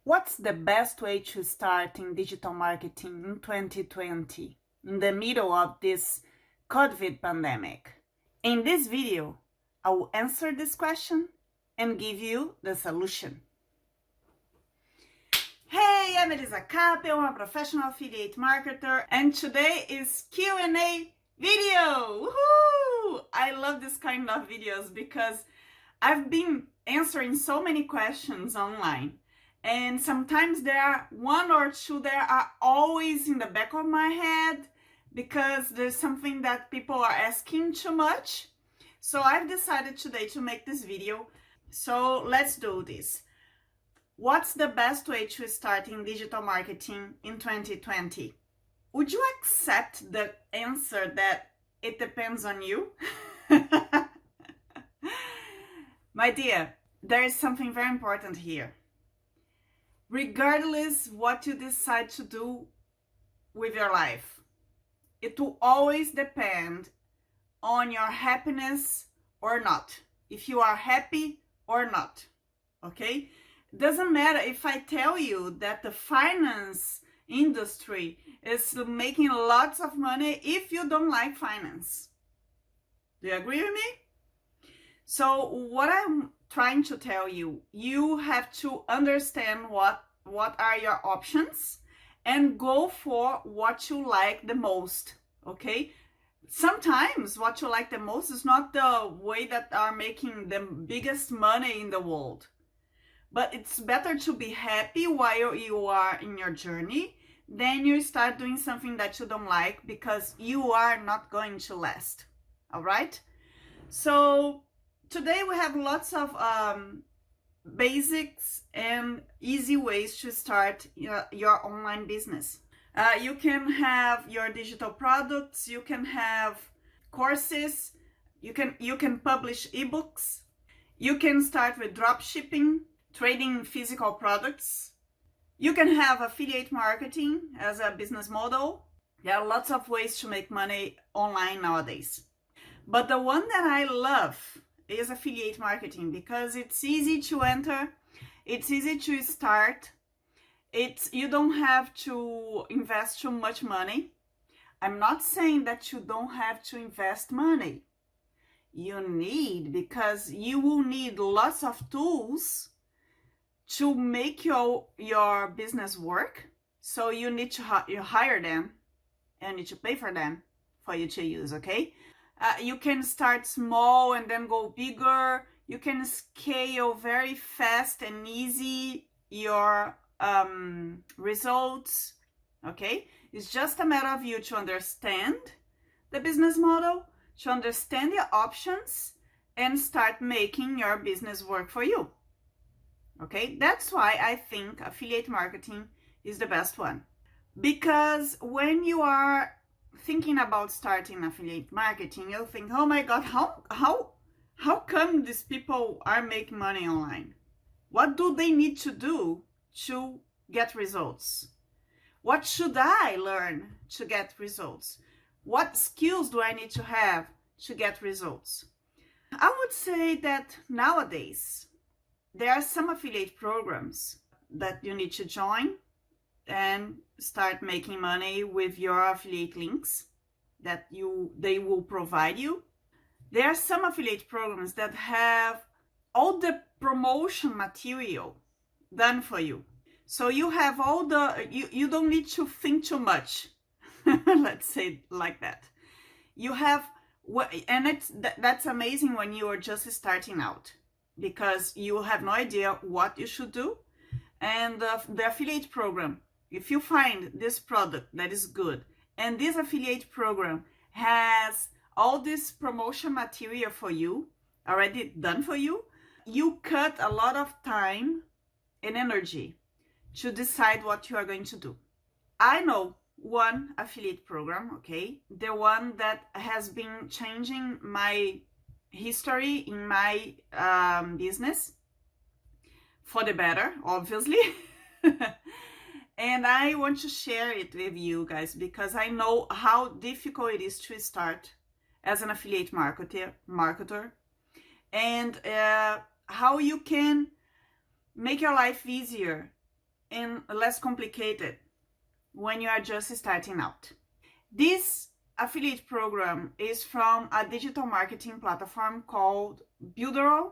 What's the best way to start in digital marketing in 2020, in the middle of this COVID pandemic? In this video, I will answer this question and give you the solution. Hey, I'm Elisa Capel, I'm a professional affiliate marketer, and today is Q&A video. Woohoo! I love this kind of videos because I've been answering so many questions online. And sometimes there are one or two that are always in the back of my head because there's something that people are asking too much. So I've decided today to make this video. So let's do this. What's the best way to start in digital marketing in 2020? Would you accept the answer that it depends on you? My dear, there is something very important here. Regardless what you decide to do with your life, it will always depend on your happiness or not. If you are happy or not, okay? It doesn't matter if I tell you that the finance industry is making lots of money if you don't like finance. Do you agree with me? So what I'm trying to tell you, you have to understand what are your options and go for what you like the most, okay? Sometimes what you like the most is not the way that are making the biggest money in the world, but it's better to be happy while you are in your journey than you start doing something that you don't like because you are not going to last, all right? So today we have lots of basics and easy ways to start your online business. You can have your digital products, you can have courses, you can publish ebooks, you can start with dropshipping, trading physical products. You can have affiliate marketing as a business model. There are lots of ways to make money online nowadays. But the one that I love is affiliate marketing because it's easy to enter, it's easy to start, you don't have to invest too much money. I'm not saying that you don't have to invest money. You need, because you will need lots of tools to make your business work. So you need to hire them and you need to pay for them for you to use, okay? You can start small and then go bigger. You can scale very fast and easy your results, okay? It's just a matter of you to understand the business model, to understand your options, and start making your business work for you, okay? That's why I think affiliate marketing is the best one. Because when you are thinking about starting affiliate marketing, you'll think, oh my God, how come these people are making money online? What do they need to do to get results? What should I learn to get results? What skills do I need to have to get results? I would say that nowadays, there are some affiliate programs that you need to join and start making money with your affiliate links that they will provide you. There are some affiliate programs that have all the promotion material done for you. So you have all you don't need to think too much. Let's say it like that. You have, and that's amazing when you are just starting out because you have no idea what you should do. And the affiliate program, if you find this product that is good and this affiliate program has all this promotion material for you, already done for you, you cut a lot of time and energy to decide what you are going to do. I know one affiliate program, okay, the one that has been changing my history in my business for the better, obviously. And I want to share it with you guys because I know how difficult it is to start as an affiliate marketer and how you can make your life easier and less complicated when you are just starting out. This affiliate program is from a digital marketing platform called Builderall.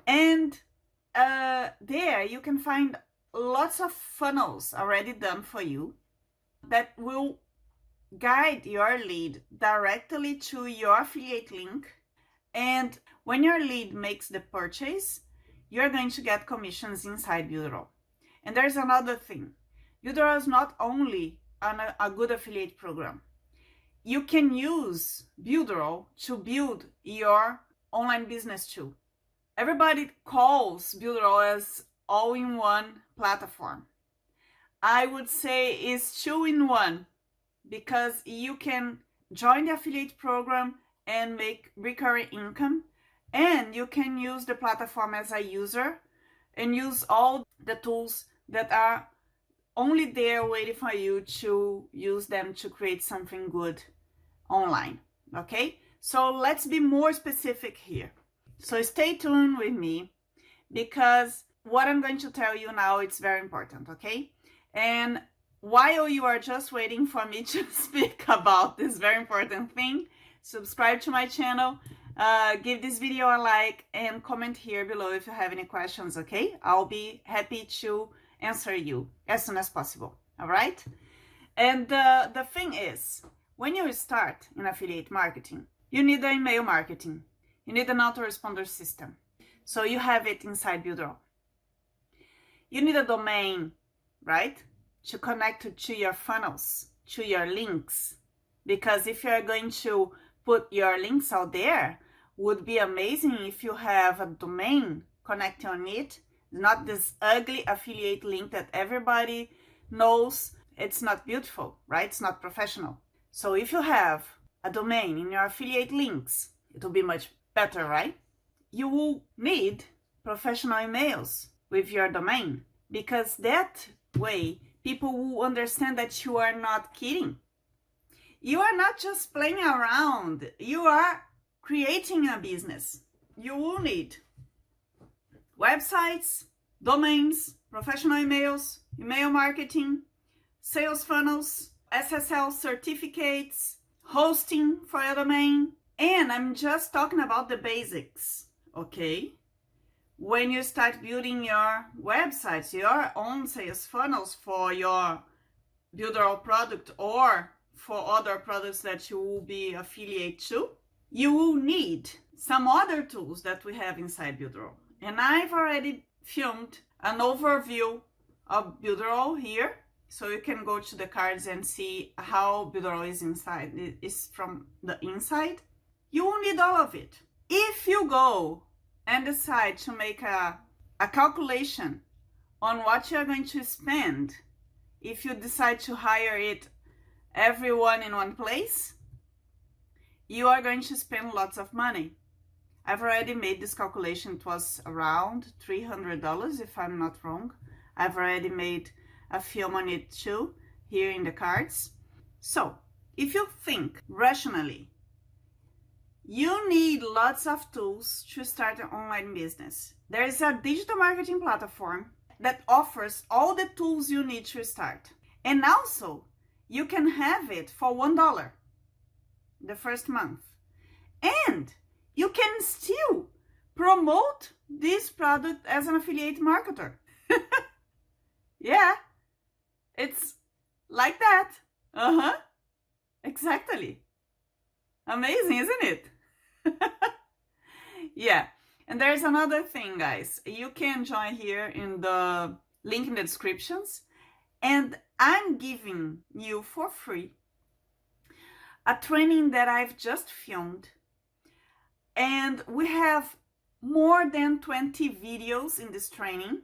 And there you can find lots of funnels already done for you that will guide your lead directly to your affiliate link. And when your lead makes the purchase, you're going to get commissions inside Builderall. And there's another thing. Builderall is not only a good affiliate program. You can use Builderall to build your online business too. Everybody calls Builderall as all-in-one platform. I would say it's two-in-one, because you can join the affiliate program and make recurring income, and you can use the platform as a user and use all the tools that are only there waiting for you to use them to create something good online. Okay, so let's be more specific here. So stay tuned with me, because what I'm going to tell you now, it's very important. Okay, and while you are just waiting for me to speak about this very important thing, subscribe to my channel, give this video a like, and comment here below if you have any questions. Okay, I'll be happy to answer you as soon as possible. All right, and the thing is, when you start in affiliate marketing, you need an email marketing, you need an autoresponder system, so you have it inside Builderall. You need a domain, right, to connect to your funnels, to your links, because if you're going to put your links out there, would be amazing if you have a domain connecting on it, not this ugly affiliate link that everybody knows. It's not beautiful, right? It's not professional. So if you have a domain in your affiliate links, it will be much better, right? You will need professional emails with your domain, because that way people will understand that you are not kidding. You are not just playing around. You are creating a business. You will need websites, domains, professional emails, email marketing, sales funnels, SSL certificates, hosting for your domain. And I'm just talking about the basics, okay? When you start building your websites, your own sales funnels for your Builderall product or for other products that you will be affiliate to, you will need some other tools that we have inside Builderall. And I've already filmed an overview of Builderall here, so you can go to the cards and see how Builderall is inside. It is from the inside. You will need all of it. If you go and decide to make a calculation on what you're going to spend, if you decide to hire everyone in one place, you are going to spend lots of money. I've already made this calculation. It was around $300 if I'm not wrong. I've already made a film on it too, here in the cards. So if you think rationally, you need lots of tools to start an online business. There is a digital marketing platform that offers all the tools you need to start. And also, you can have it for $1 the first month. And you can still promote this product as an affiliate marketer. Yeah, it's like that. Exactly. Amazing, isn't it? Yeah, and there's another thing, guys. You can join here in the link in the descriptions, and I'm giving you for free a training that I've just filmed, and we have more than 20 videos in this training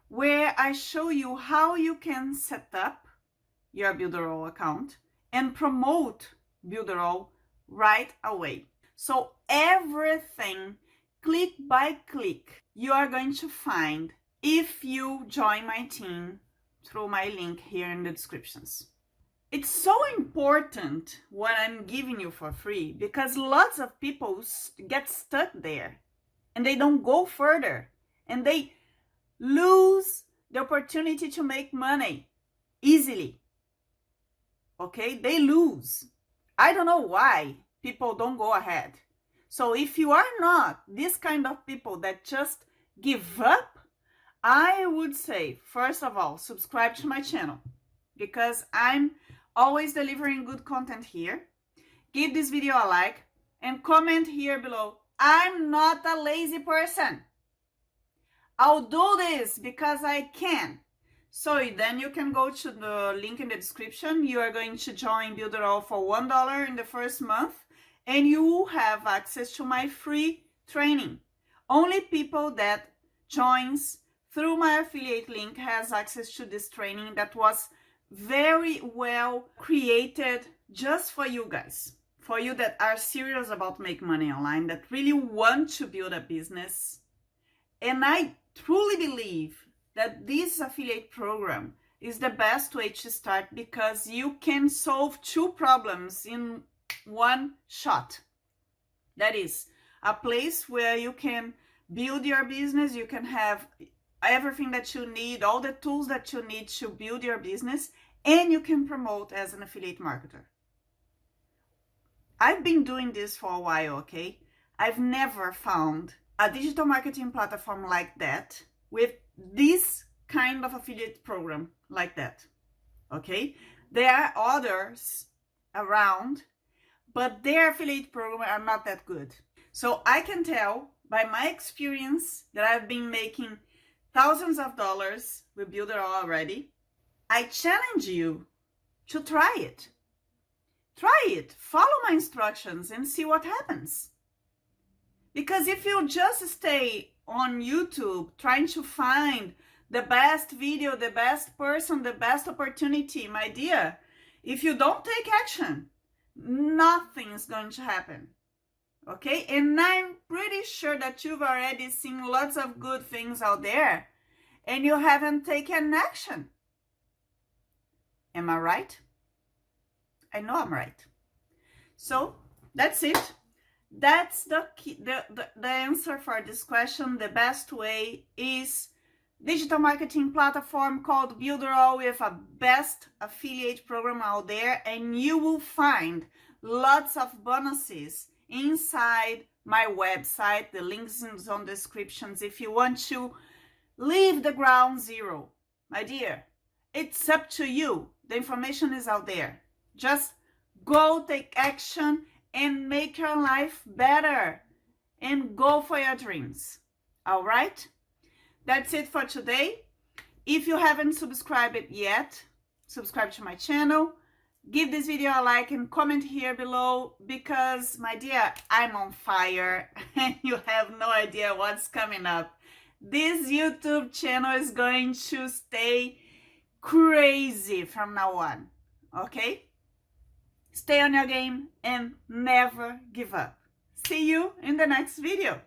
where I show you how you can set up your Builderall account and promote Builderall right away. So everything, click by click, you are going to find if you join my team through my link here in the descriptions. It's so important what I'm giving you for free, because lots of people get stuck there and they don't go further and they lose the opportunity to make money easily. Okay, they lose. I don't know why people don't go ahead. So if you are not this kind of people that just give up, I would say, first of all, subscribe to my channel, because I'm always delivering good content here. Give this video a like and comment here below. I'm not a lazy person. I'll do this because I can. So then you can go to the link in the description. You are going to join Builderall for $1 in the first month, and you will have access to my free training. Only people that joins through my affiliate link has access to this training that was very well created just for you guys, for you that are serious about making money online, that really want to build a business. And I truly believe that this affiliate program is the best way to start, because you can solve two problems in one shot. That is a place where you can build your business, you can have everything that you need, all the tools that you need to build your business, and you can promote as an affiliate marketer. I've been doing this for a while, okay? I've never found a digital marketing platform like that with this kind of affiliate program like that, okay? There are others around, but their affiliate program are not that good. So I can tell by my experience that I've been making thousands of dollars with Builderall already. I challenge you to try it. Try it, follow my instructions and see what happens. Because if you just stay on YouTube trying to find the best video, the best person, the best opportunity, my dear, if you don't take action, nothing's going to happen. Okay? And I'm pretty sure that you've already seen lots of good things out there and you haven't taken action. Am I right? I know I'm right. So that's it. That's the answer for this question. The best way is digital marketing platform called Builderall with a best affiliate program out there, and you will find lots of bonuses inside my website. The links in the descriptions if you want to leave the ground zero. My dear, it's up to you. The information is out there. Just go take action and make your life better and go for your dreams. All right? That's it for today. If you haven't subscribed yet, subscribe to my channel. Give this video a like and comment here below, because, my dear, I'm on fire and you have no idea what's coming up. This YouTube channel is going to stay crazy from now on. Okay? Stay on your game and never give up. See you in the next video.